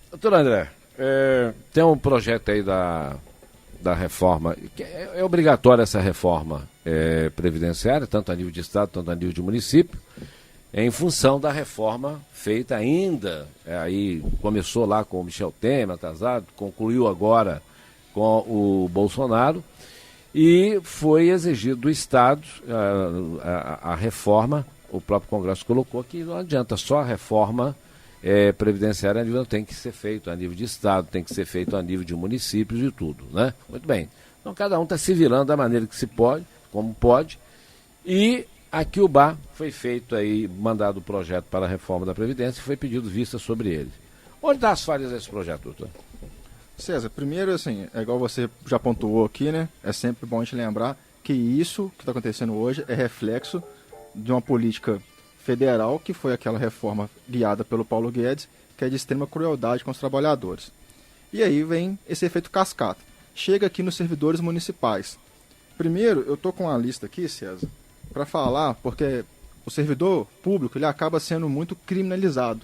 Doutor André, tem um projeto aí da reforma, que é obrigatória essa reforma previdenciária, tanto a nível de Estado, tanto a nível de município, em função da reforma feita ainda, aí começou lá com o Michel Temer, atrasado, concluiu agora com o Bolsonaro, e foi exigido do Estado a reforma. O próprio Congresso colocou que não adianta só a reforma previdenciária, não tem que ser feito a nível de Estado, tem que ser feito a nível de municípios e tudo, né? Muito bem. Então cada um está se virando da maneira que se pode, como pode, e aqui o Bar foi feito aí, mandado o projeto para a reforma da Previdência e foi pedido vista sobre ele. Onde está as falhas desse projeto, doutor? César, primeiro, assim, é igual você já pontuou aqui, né? É sempre bom a gente lembrar que isso que está acontecendo hoje é reflexo de uma política federal, que foi aquela reforma guiada pelo Paulo Guedes, que é de extrema crueldade com os trabalhadores. E aí vem esse efeito cascata. Chega aqui nos servidores municipais. Primeiro, eu estou com uma lista aqui, César, para falar, porque o servidor público ele acaba sendo muito criminalizado,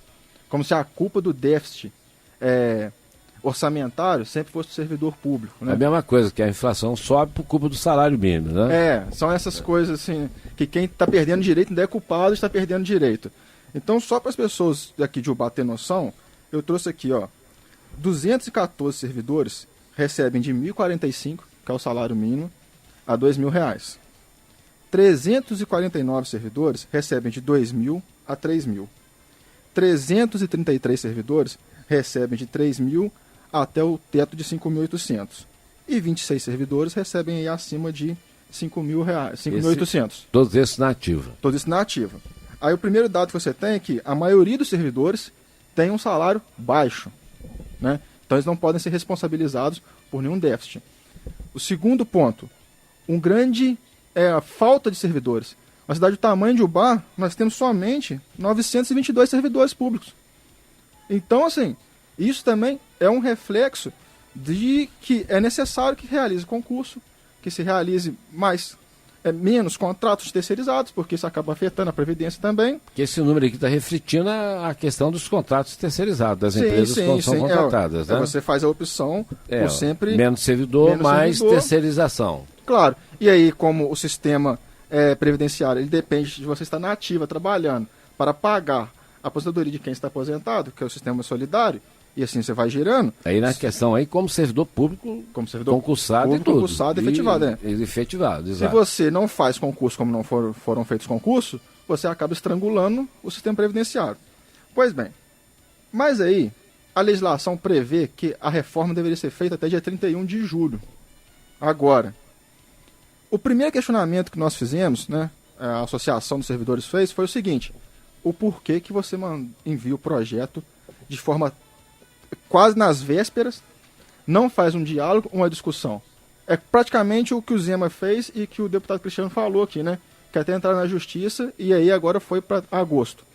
como se a culpa do déficit orçamentário sempre fosse do servidor público, né? É a mesma coisa, que a inflação sobe por culpa do salário mínimo, né? São essas coisas assim, que quem está perdendo direito ainda é culpado, está perdendo direito. Então, só para as pessoas daqui de Ubá ter noção, eu trouxe aqui, 214 servidores recebem de R$ 1.045, que é o salário mínimo, a R$ 2.000. 349 servidores recebem de R$ 2.000 a R$ 3.000. 333 servidores recebem de R$ 3.000 até o teto de R$ 5.800. E 26 servidores recebem aí acima de R$ 5.800. Todos esses na ativa. Todos esses na ativa. Aí o primeiro dado que você tem é que a maioria dos servidores tem um salário baixo, né? Então eles não podem ser responsabilizados por nenhum déficit. O segundo ponto, um grande a falta de servidores. Na cidade do tamanho de Ubá, nós temos somente 922 servidores públicos. Então, assim, isso também é um reflexo de que é necessário que realize concurso, que se realize menos contratos terceirizados, porque isso acaba afetando a Previdência também. Porque esse número aqui está refletindo a questão dos contratos terceirizados, das empresas que são contratadas. Né? Você faz a opção por sempre... Menos servidor, mais terceirização. Claro. E aí, como o sistema previdenciário ele depende de você estar na ativa, trabalhando, para pagar a aposentadoria de quem está aposentado, que é o sistema solidário, e assim você vai girando. Aí na questão aí, como servidor público, concursado e tudo. Concursado e efetivado, efetivado, exato. Se você não faz concurso como não foram feitos concursos, você acaba estrangulando o sistema previdenciário. Pois bem, mas aí a legislação prevê que a reforma deveria ser feita até dia 31 de julho. Agora, o primeiro questionamento que nós fizemos, né, a Associação dos Servidores fez, foi o seguinte: o porquê que você envia o projeto de forma quase nas vésperas, não faz um diálogo, uma discussão. É praticamente o que o Zema fez e que o deputado Cristiano falou aqui, né? Que até entrar na justiça e aí agora foi para agosto.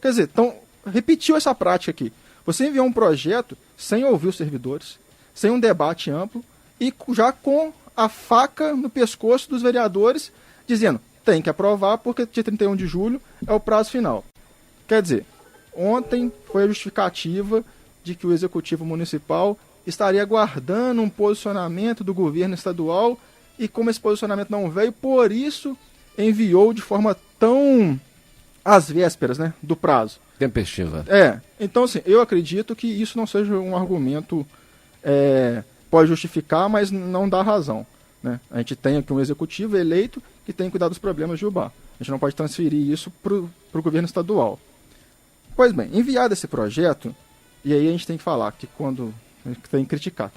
Quer dizer, então, repetiu essa prática aqui. Você enviou um projeto sem ouvir os servidores, sem um debate amplo e já com a faca no pescoço dos vereadores, dizendo, tem que aprovar porque dia 31 de julho é o prazo final. Quer dizer, ontem foi a justificativa de que o Executivo Municipal estaria aguardando um posicionamento do governo estadual e como esse posicionamento não veio, por isso enviou de forma tão às vésperas, né, do prazo. Tempestiva. Então assim, eu acredito que isso não seja um argumento, pode justificar, mas não dá razão, né? A gente tem aqui um Executivo eleito que tem que cuidar dos problemas de Ubá. A gente não pode transferir isso para o governo estadual. Pois bem, enviado esse projeto, e aí a gente tem que falar que quando tem que criticar,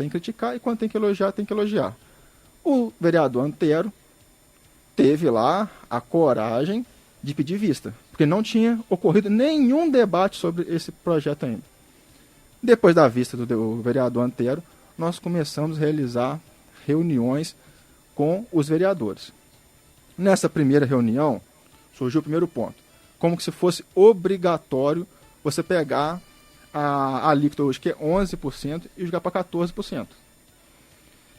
e quando tem que elogiar, tem que elogiar. O vereador Antero teve lá a coragem de pedir vista, porque não tinha ocorrido nenhum debate sobre esse projeto ainda. Depois da vista do vereador Antero, nós começamos a realizar reuniões com os vereadores. Nessa primeira reunião, surgiu o primeiro ponto, como que se fosse obrigatório você pegar a alíquota hoje, que é 11%, e jogar para 14%.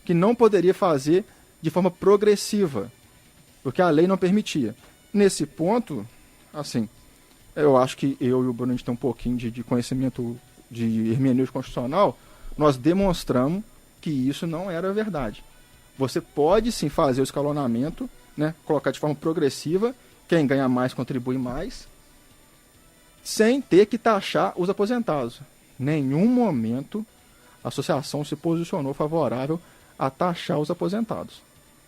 Que não poderia fazer de forma progressiva, porque a lei não permitia. Nesse ponto, assim, eu acho que eu e o Bruno a gente tem um pouquinho de conhecimento de hermenêutica constitucional, nós demonstramos que isso não era verdade. Você pode sim fazer o escalonamento, né, colocar de forma progressiva, quem ganha mais contribui mais, sem ter que taxar os aposentados. Nenhum momento a associação se posicionou favorável a taxar os aposentados.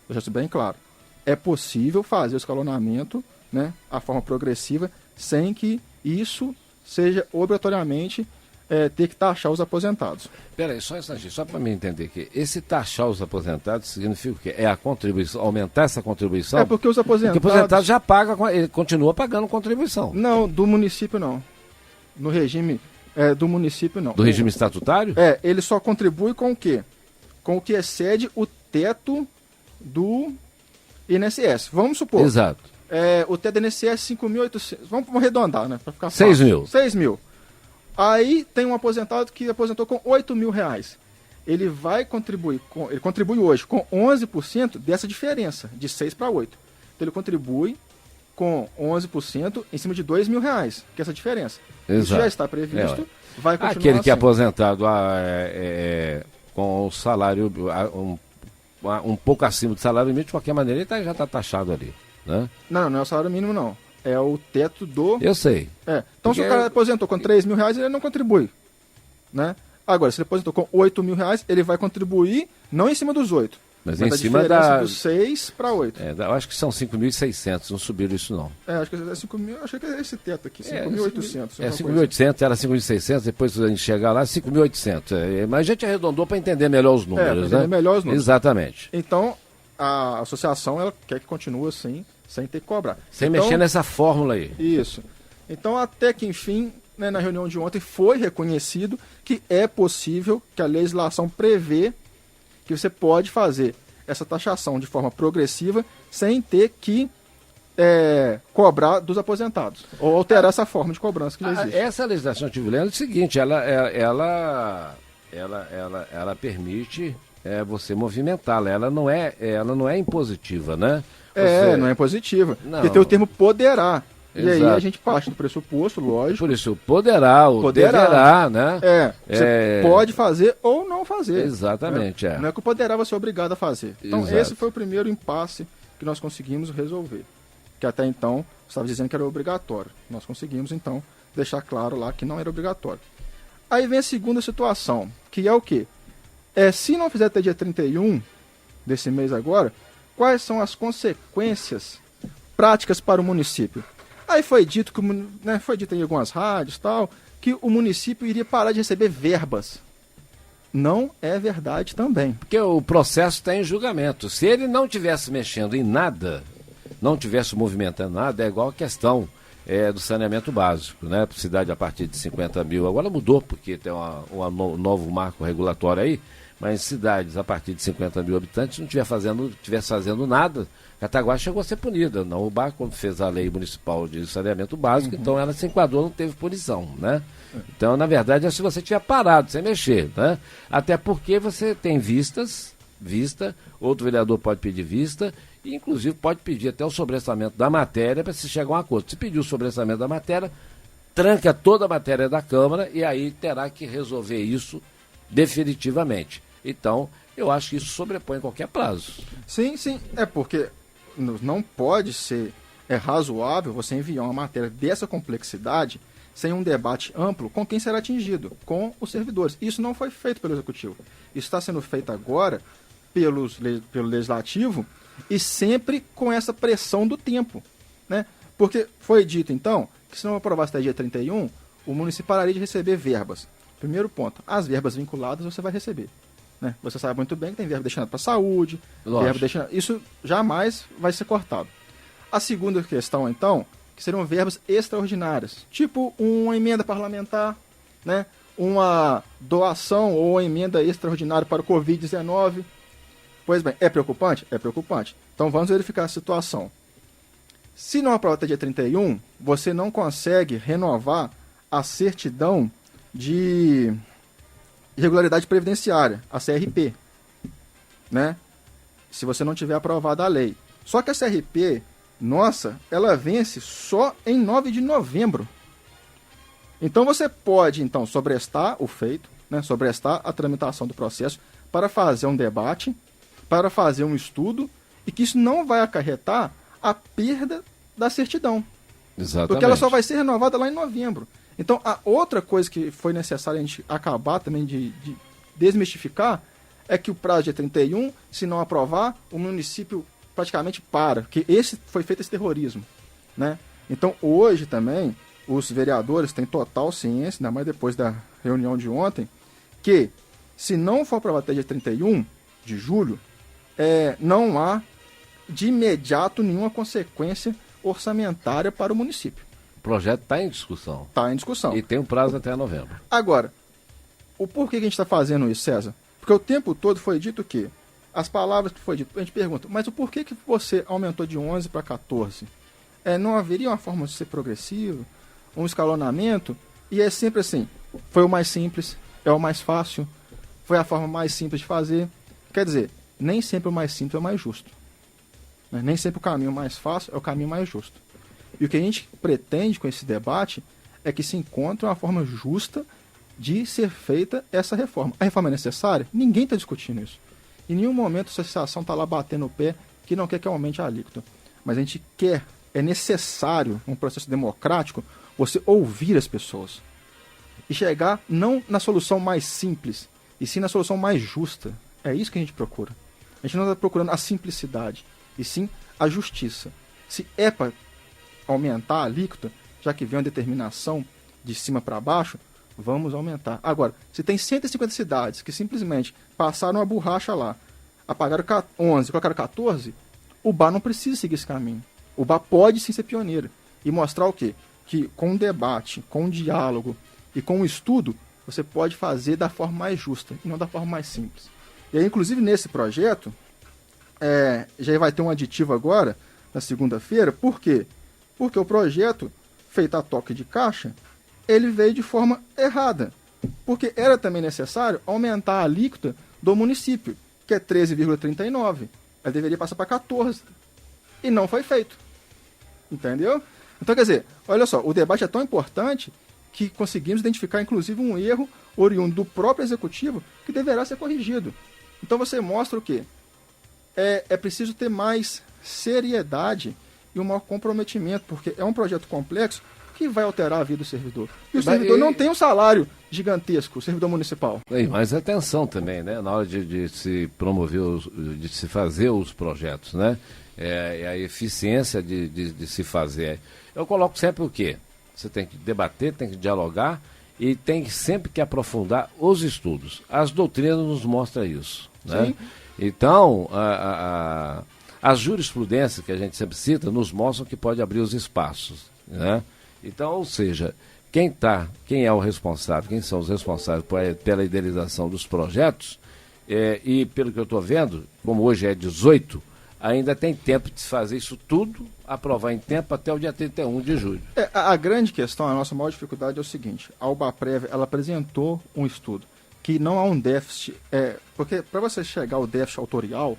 Deixa isso bem claro. É possível fazer o escalonamento, né, a forma progressiva, sem que isso seja obrigatoriamente ter que taxar os aposentados. Peraí, só para me entender aqui. Esse taxar os aposentados significa o quê? É a contribuição, aumentar essa contribuição? É porque os aposentados... Porque o aposentado já paga, ele continua pagando contribuição. Não, do município não. No regime do município não. Do regime estatutário? Ele só contribui com o quê? Com o que excede o teto do INSS. Vamos supor. Exato. O teto do INSS é 5.800. Vamos arredondar, né? Para ficar fácil. 6 mil. 6 mil. Aí tem um aposentado que aposentou com R$8.000. Ele vai contribuir, ele contribui hoje com 11% dessa diferença, de 6 para 8. Então ele contribui com 11% em cima de R$2.000, que é essa diferença. Exato. Isso já está previsto, vai continuar aquele que é assim. aposentado com o salário um pouco acima do salário mínimo, de qualquer maneira, ele já está taxado ali, né? Não é o salário mínimo, não. É o teto do... Eu sei. Então, porque se o cara aposentou com R$3.000, ele não contribui, né? Agora, se ele aposentou com R$8.000, ele vai contribuir não em cima dos 8, mas em cima dos 6 para 8. Eu acho que são 5.600, não subiram isso não. Acho que é 5.000, acho que é esse teto aqui, 5.800. 5.800, era 5.600, depois a gente chegar lá, 5.800. Mas a gente arredondou para entender melhor os números, né? Melhor os números. Exatamente. Então, a associação, ela quer que continue assim, sem ter que cobrar. Sem mexer nessa fórmula aí. Isso. Então, até que, enfim, né, na reunião de ontem, foi reconhecido que é possível, que a legislação prevê que você pode fazer essa taxação de forma progressiva sem ter que cobrar dos aposentados, ou alterar essa forma de cobrança que já existe. Essa legislação antiviolência é o seguinte, ela permite você movimentá-la, ela não é impositiva, né? Não é impositiva, não. Porque tem o termo poderá. Exato. E aí a gente parte do pressuposto, lógico. Por isso, poderá, deverá, né? Você pode fazer ou não fazer. Exatamente, Não é que o poderá você é obrigado a fazer. Então, Exato. Esse foi o primeiro impasse que nós conseguimos resolver. Que até então, estava dizendo que era obrigatório. Nós conseguimos, então, deixar claro lá que não era obrigatório. Aí vem a segunda situação, que é o quê? Se não fizer até dia 31 desse mês agora, quais são as consequências práticas para o município? Aí foi dito, foi dito em algumas rádios tal, que o município iria parar de receber verbas. Não é verdade também. Porque o processo está em julgamento. Se ele não estivesse mexendo em nada, não estivesse movimentando nada, é igual a questão do saneamento básico, né? Cidade a partir de 50 mil. Agora mudou, porque tem um novo marco regulatório aí, mas cidades a partir de 50 mil habitantes não estivesse fazendo nada, Cataguá chegou a ser punida. Não, o BAC, quando fez a lei municipal de saneamento básico, então ela se enquadrou, não teve punição, né? Então, na verdade, é se você tiver parado, sem mexer, né? Até porque você tem vista, outro vereador pode pedir vista, e inclusive pode pedir até o sobressamento da matéria para se chegar a um acordo. Se pedir o sobressamento da matéria, tranca toda a matéria da Câmara e aí terá que resolver isso definitivamente. Então, eu acho que isso sobrepõe qualquer prazo. Sim, é porque não pode ser razoável você enviar uma matéria dessa complexidade sem um debate amplo com quem será atingido, com os servidores. Isso não foi feito pelo Executivo. Isso está sendo feito agora pelo Legislativo e sempre com essa pressão do tempo, né? Porque foi dito, então, que se não aprovasse até dia 31, o município pararia de receber verbas. Primeiro ponto, as verbas vinculadas você vai receber. Né? Você sabe muito bem que tem verba destinada para saúde, verba destinada... Isso jamais vai ser cortado. A segunda questão, então, que seriam verbas extraordinárias, tipo uma emenda parlamentar, né? Uma doação ou emenda extraordinária para o Covid-19. Pois bem, é preocupante? É preocupante. Então vamos verificar a situação. Se não aprovar até dia 31, você não consegue renovar a certidão de irregularidade previdenciária, a CRP, né? Se você não tiver aprovado a lei. Só que a CRP, nossa, ela vence só em 9 de novembro. Então você pode, então, sobrestar o feito, né, sobrestar a tramitação do processo para fazer um debate, para fazer um estudo, e que isso não vai acarretar a perda da certidão. Exatamente. Porque ela só vai ser renovada lá em novembro. Então, a outra coisa que foi necessária a gente acabar também de desmistificar é que o prazo de 31, se não aprovar, o município praticamente para, porque foi feito esse terrorismo, né? Então, hoje também, os vereadores têm total ciência, ainda mais depois da reunião de ontem, que se não for aprovado até dia 31 de julho, não há de imediato nenhuma consequência orçamentária para o município. O projeto está em discussão. Está em discussão. E tem um prazo até novembro. Agora, o porquê que a gente está fazendo isso, César? Porque o tempo todo foi dito que, as palavras que foi dito, a gente pergunta, mas o porquê que você aumentou de 11 para 14? Não haveria uma forma de ser progressivo, um escalonamento? E é sempre assim, foi o mais simples, é o mais fácil, foi a forma mais simples de fazer. Quer dizer, nem sempre o mais simples é o mais justo. Né? Nem sempre o caminho mais fácil é o caminho mais justo. E o que a gente pretende com esse debate é que se encontre uma forma justa de ser feita essa reforma. A reforma é necessária? Ninguém está discutindo isso. Em nenhum momento a associação está lá batendo o pé que não quer que aumente a alíquota. Mas a gente quer, é necessário, num processo democrático, você ouvir as pessoas. E chegar não na solução mais simples, e sim na solução mais justa. É isso que a gente procura. A gente não está procurando a simplicidade, e sim a justiça. Se é para aumentar a alíquota, já que vem uma determinação de cima para baixo, vamos aumentar. Agora, se tem 150 cidades que simplesmente passaram a borracha lá, apagaram 11, colocaram 14, o BAR não precisa seguir esse caminho. O BAR pode sim ser pioneiro e mostrar o quê? Que com um debate, com um diálogo e com um estudo, você pode fazer da forma mais justa e não da forma mais simples. E aí, inclusive, nesse projeto, já vai ter um aditivo agora, na segunda-feira. Por quê? Porque o projeto, feito a toque de caixa, ele veio de forma errada. Porque era também necessário aumentar a alíquota do município, que é 13,39. Ela deveria passar para 14. E não foi feito. Entendeu? Então, quer dizer, olha só, o debate é tão importante que conseguimos identificar, inclusive, um erro oriundo do próprio executivo que deverá ser corrigido. Então você mostra o quê? É preciso ter mais seriedade e um maior comprometimento, porque é um projeto complexo que vai alterar a vida do servidor. E o servidor não tem um salário gigantesco, o servidor municipal. Mas atenção também, né? Na hora de se promover, de se fazer os projetos, né? A eficiência de se fazer. Eu coloco sempre o quê? Você tem que debater, tem que dialogar e tem sempre que aprofundar os estudos. As doutrinas nos mostram isso, né? Sim. Então, as jurisprudências que a gente sempre cita nos mostram que pode abrir os espaços, né? Então, ou seja, quem é o responsável, quem são os responsáveis pela idealização dos projetos, e pelo que eu estou vendo, como hoje é 18, ainda tem tempo de fazer isso tudo, aprovar em tempo até o dia 31 de julho. A grande questão, a nossa maior dificuldade é o seguinte: a UBAPREV, ela apresentou um estudo que não há um déficit, porque para você chegar ao déficit autorial,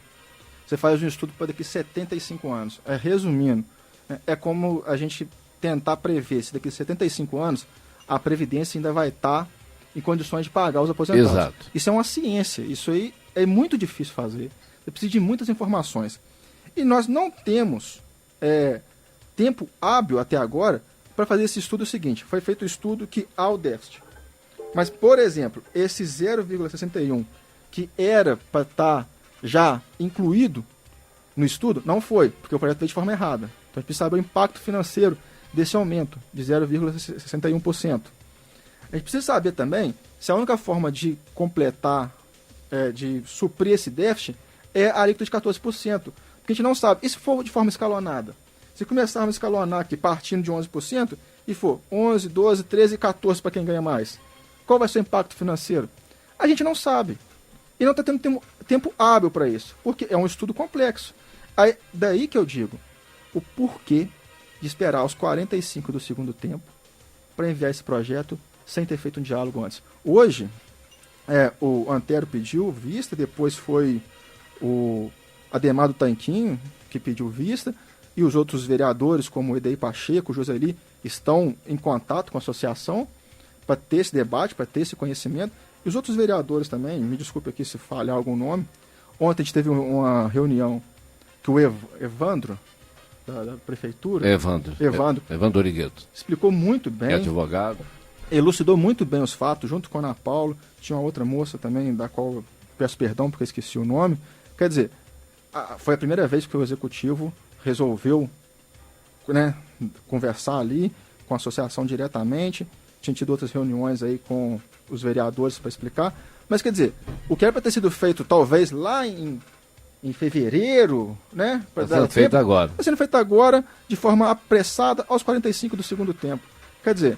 você faz um estudo para daqui a 75 anos. Resumindo, é como a gente tentar prever se daqui a 75 anos a Previdência ainda vai estar em condições de pagar os aposentados. Exato. Isso é uma ciência, isso aí é muito difícil fazer. Você precisa de muitas informações. E nós não temos tempo hábil até agora para fazer esse estudo. Seguinte: foi feito um estudo que há o déficit. Mas, por exemplo, esse 0,61 que era para estar já incluído no estudo, não foi, porque o projeto veio de forma errada. Então a gente precisa saber o impacto financeiro desse aumento de 0,61%. A gente precisa saber também se a única forma de completar, de suprir esse déficit, é a alíquota de 14%. Porque a gente não sabe. E se for de forma escalonada? Se começarmos a escalonar aqui partindo de 11% e for 11, 12, 13 e 14 para quem ganha mais, qual vai ser o impacto financeiro? A gente não sabe. E não está tendo tempo hábil para isso, porque é um estudo complexo. Aí, daí que eu digo o porquê de esperar os 45 do segundo tempo para enviar esse projeto sem ter feito um diálogo antes. Hoje, o Antero pediu vista, depois foi o Ademar do Tanquinho que pediu vista, e os outros vereadores, como o Edei Pacheco, o Joseli, estão em contato com a associação para ter esse debate, para ter esse conhecimento. E os outros vereadores também, me desculpe aqui se falhar algum nome. Ontem a gente teve uma reunião que o Evandro, da prefeitura... Evandro Origueto. Explicou muito bem. É advogado. Elucidou muito bem os fatos, junto com a Ana Paula. Tinha uma outra moça também, da qual eu peço perdão porque eu esqueci o nome. Quer dizer, foi a primeira vez que o executivo resolveu, né, conversar ali com a associação diretamente. Tinha tido outras reuniões aí com os vereadores para explicar. Mas, quer dizer, o que era para ter sido feito talvez lá em fevereiro, né? Está sendo feito agora. Está sendo feito agora, de forma apressada, aos 45 do segundo tempo. Quer dizer,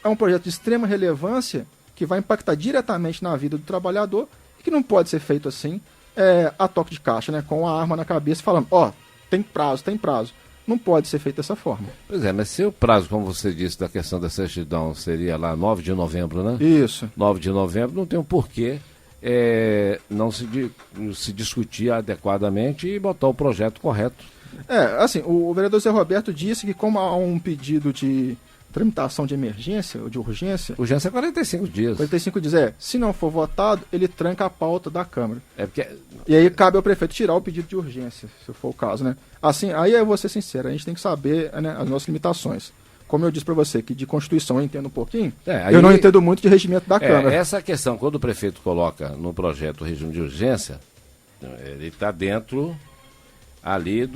é um projeto de extrema relevância que vai impactar diretamente na vida do trabalhador e que não pode ser feito assim, a toque de caixa, né? Com a arma na cabeça, falando, tem prazo, tem prazo. Não pode ser feito dessa forma. Pois é, mas se o prazo, como você disse, da questão da certidão seria lá 9 de novembro, né? Isso. 9 de novembro, não tem um porquê não se discutir adequadamente e botar o projeto correto. Assim, o vereador Zé Roberto disse que como há um pedido de tramitação de emergência ou de urgência... Urgência é 45 dias. 45 dias, se não for votado, ele tranca a pauta da Câmara. E aí cabe ao prefeito tirar o pedido de urgência, se for o caso, né? Assim, aí eu vou ser sincero, a gente tem que saber, né, as nossas limitações. Como eu disse para você, que de Constituição eu entendo um pouquinho, eu não entendo muito de regimento da Câmara. Essa questão, quando o prefeito coloca no projeto o regime de urgência, ele está dentro ali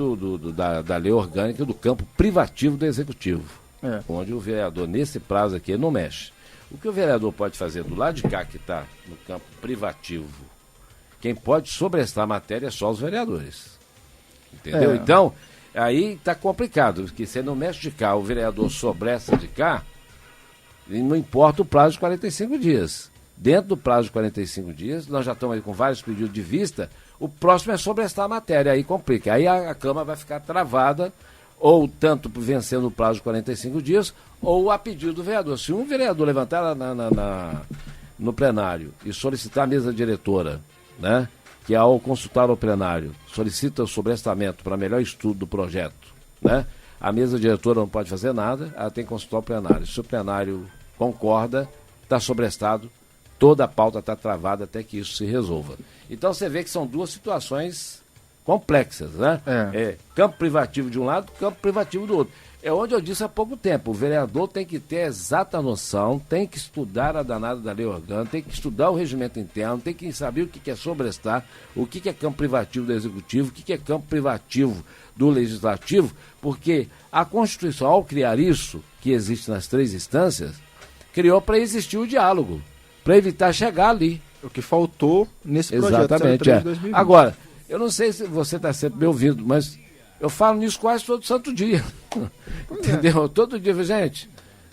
da lei orgânica do campo privativo do Executivo. Onde o vereador, nesse prazo aqui, não mexe. O que o vereador pode fazer do lado de cá, que está no campo privativo, quem pode sobrestar a matéria é só os vereadores. Entendeu? Então, aí está complicado, porque você não mexe de cá, o vereador sobresta de cá, e não importa o prazo de 45 dias. Dentro do prazo de 45 dias, nós já estamos aí com vários pedidos de vista, o próximo é sobrestar a matéria, aí complica. Aí a Câmara vai ficar travada, ou tanto vencendo o prazo de 45 dias, ou a pedido do vereador. Se um vereador levantar no plenário e solicitar a mesa diretora, né, que ao consultar o plenário solicita o sobrestamento para melhor estudo do projeto, né, a mesa diretora não pode fazer nada, ela tem que consultar o plenário. Se o plenário concorda, está sobrestado, toda a pauta está travada até que isso se resolva. Então você vê que são duas situações complexas, né? Campo privativo de um lado, campo privativo do outro. É onde eu disse há pouco tempo, o vereador tem que ter a exata noção, tem que estudar a danada da lei orgânica, tem que estudar o regimento interno, tem que saber o que é sobrestar, o que é campo privativo do Executivo, o que é campo privativo do Legislativo, porque a Constituição, ao criar isso, que existe nas três instâncias, criou para existir o diálogo, para evitar chegar ali. O que faltou nesse projeto. Exatamente, 2020. Agora, eu não sei se você está sempre me ouvindo, mas eu falo nisso quase todo santo dia. Entendeu? Todo dia, gente,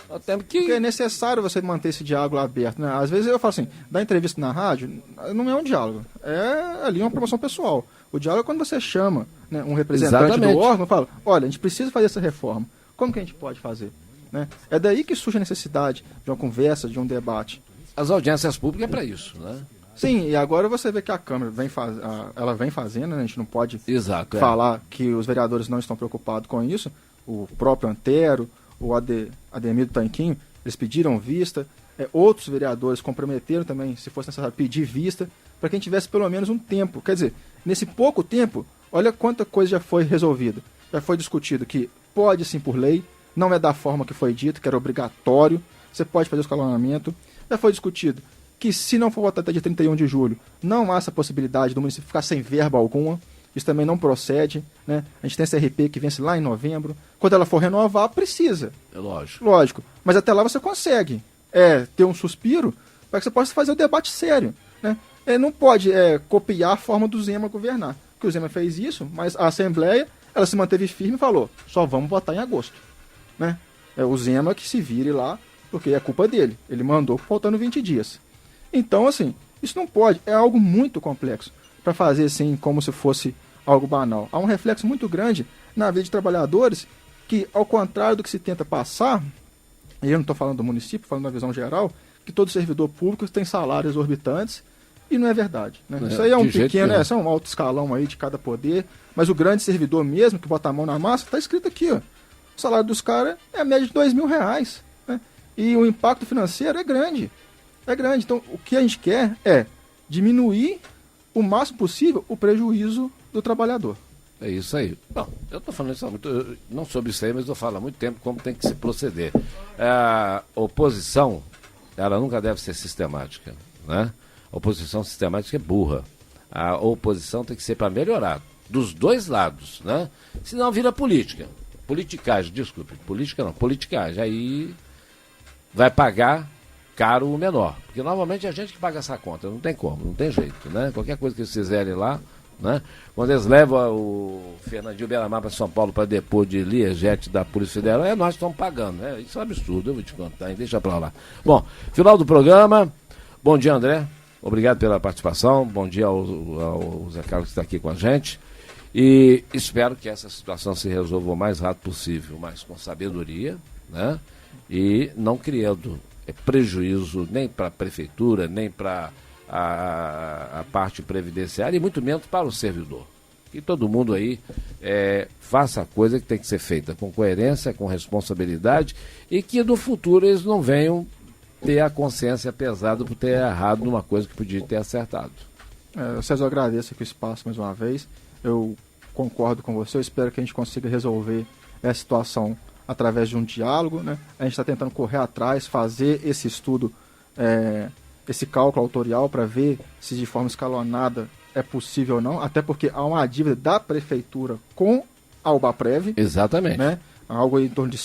nós temos que... Porque é necessário você manter esse diálogo aberto, né? Às vezes eu falo assim, dar entrevista na rádio não é um diálogo, é ali uma promoção pessoal. O diálogo é quando você chama, né, um representante do órgão e fala, olha, a gente precisa fazer essa reforma, como que a gente pode fazer? Né? É daí que surge a necessidade de uma conversa, de um debate. As audiências públicas é para isso, né? Sim, e agora você vê que a Câmara ela vem fazendo, né? A gente não pode falar que os vereadores não estão preocupados com isso. O próprio Antero, o Ademir do Tanquinho, eles pediram vista. Outros vereadores comprometeram também, se fosse necessário, pedir vista, para que a gente tivesse pelo menos um tempo. Quer dizer, nesse pouco tempo, olha quanta coisa já foi resolvida. Já foi discutido que pode sim por lei, não é da forma que foi dito, que era obrigatório, você pode fazer o escalonamento. Já foi discutido que se não for votado até dia 31 de julho, não há essa possibilidade do município ficar sem verba alguma. Isso também não procede, né? A gente tem essa RP que vence lá em novembro. Quando ela for renovar, precisa. É lógico. Lógico. Mas até lá você consegue ter um suspiro para que você possa fazer o debate sério, né? Não pode copiar a forma do Zema governar. Porque o Zema fez isso, mas a Assembleia ela se manteve firme e falou, só vamos votar em agosto. Né? É o Zema que se vire lá, porque é culpa dele. Ele mandou faltando 20 dias. Então, assim, isso não pode. É algo muito complexo para fazer assim como se fosse algo banal. Há um reflexo muito grande na vida de trabalhadores que, ao contrário do que se tenta passar, e eu não estou falando do município, falando da visão geral, que todo servidor público tem salários exorbitantes, e não é verdade. Né? Isso aí é um pequeno, é um alto escalão aí de cada poder, mas o grande servidor mesmo, que bota a mão na massa, está escrito aqui, ó. O salário dos caras é a média de R$2.000. Né? E o impacto financeiro é grande. É grande. Então, o que a gente quer é diminuir o máximo possível o prejuízo do trabalhador. É isso aí. Bom, eu estou falando isso há muito, não sobre isso aí, mas eu falo há muito tempo como tem que se proceder. A oposição, ela nunca deve ser sistemática, né? A oposição sistemática é burra. A oposição tem que ser para melhorar, dos dois lados, né? Senão vira política. Politicagem, desculpe. Política não, politicagem. Aí vai pagar caro o menor. Porque normalmente é a gente que paga essa conta, não tem como, não tem jeito, né? Qualquer coisa que eles fizerem lá, né? Quando eles levam o Fernandinho Beiramar para São Paulo para depor de Liegete da Polícia Federal, nós que estamos pagando, né? Isso é um absurdo, eu vou te contar, hein? Deixa para lá. Bom, final do programa. Bom dia, André. Obrigado pela participação. Bom dia ao Zé Carlos que está aqui com a gente. E espero que essa situação se resolva o mais rápido possível, mas com sabedoria, né? E não criando prejuízo nem para a prefeitura, nem para a parte previdenciária e muito menos para o servidor. Que todo mundo aí faça a coisa que tem que ser feita com coerência, com responsabilidade e que no futuro eles não venham ter a consciência pesada por ter errado numa coisa que podia ter acertado. César, eu agradeço aqui o espaço mais uma vez. Eu concordo com você, eu espero que a gente consiga resolver essa situação através de um diálogo, né? A gente está tentando correr atrás, fazer esse estudo, esse cálculo autorial para ver se de forma escalonada é possível ou não, até porque há uma dívida da prefeitura com a UBAPREV. Exatamente. Né? Algo em torno de